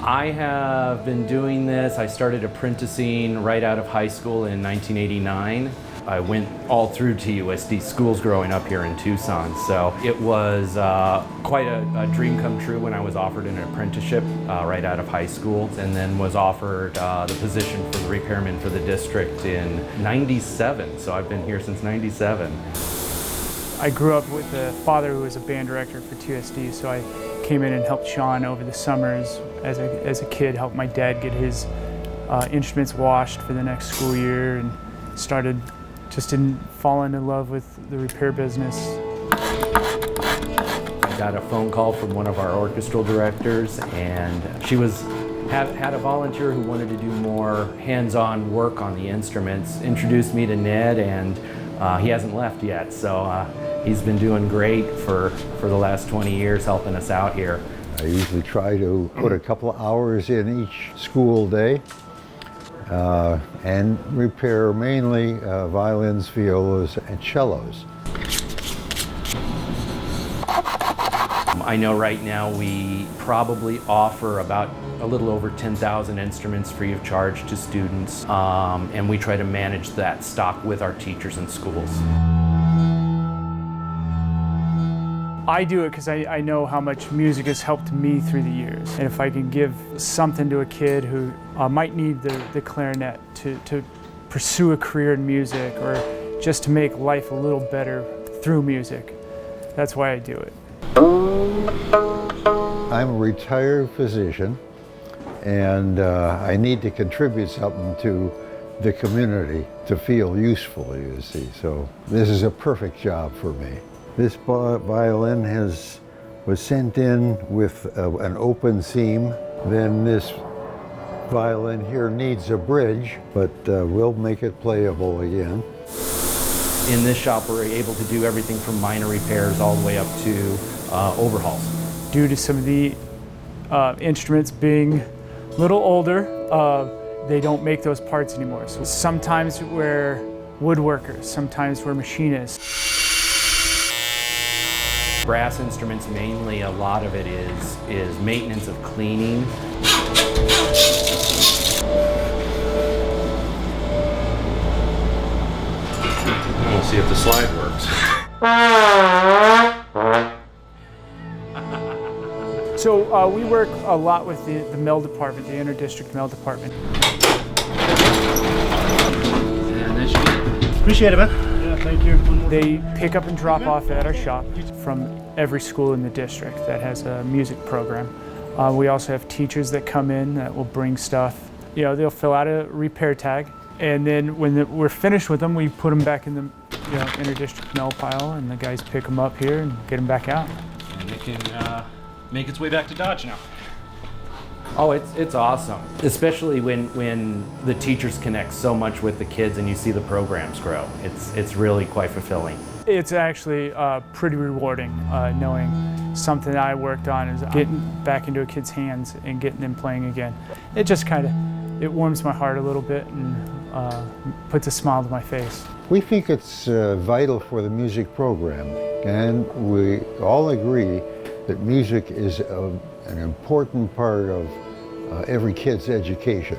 I have been doing this. I started apprenticing right out of high school in 1989. I went all through TUSD schools growing up here in Tucson, so it was quite a dream come true when I was offered an apprenticeship right out of high school, and then was offered the position for the repairman for the district in '97, so I've been here since '97. I grew up with a father who was a band director for TUSD, so I came in and helped Sean over the summers as a kid, helped my dad get his instruments washed for the next school year, and started just falling in love with the repair business. I got a phone call from one of our orchestral directors, and she had a volunteer who wanted to do more hands-on work on the instruments, introduced me to Ned, and he hasn't left yet, so he's been doing great for the last 20 years helping us out here. I usually try to put a couple of hours in each school day and repair mainly violins, violas, and cellos. I know right now we probably offer about a little over 10,000 instruments free of charge to students, and we try to manage that stock with our teachers in schools. I do it because I know how much music has helped me through the years. And if I can give something to a kid who might need the clarinet to pursue a career in music, or just to make life a little better through music, that's why I do it. I'm a retired physician, and I need to contribute something to the community to feel useful, you see. So this is a perfect job for me. This violin was sent in with an open seam. Then this violin here needs a bridge, but we'll make it playable again. In this shop, we're able to do everything from minor repairs all the way up to overhauls. Due to some of the instruments being a little older, they don't make those parts anymore. So sometimes we're woodworkers, sometimes we're machinists. Brass instruments mainly, a lot of it is maintenance of cleaning. We'll see if the slide works. So we work a lot with the mill department, the inter-district mill department. And there she is. Appreciate it, man. Yeah, thank you. They pick up and drop off at our shop from every school in the district that has a music program. We also have teachers that come in that will bring stuff. You know, they'll fill out a repair tag, and then when we're finished with them, we put them back in the inter-district mill pile, and the guys pick them up here and get them back out. And it can make its way back to Dodge now. Oh, it's awesome, especially when the teachers connect so much with the kids and you see the programs grow. It's really quite fulfilling. It's actually pretty rewarding knowing something that I worked on is getting back into a kid's hands and getting them playing again. It just it warms my heart a little bit and puts a smile to my face. We think it's vital for the music program, and we all agree that music is an important part of every kid's education.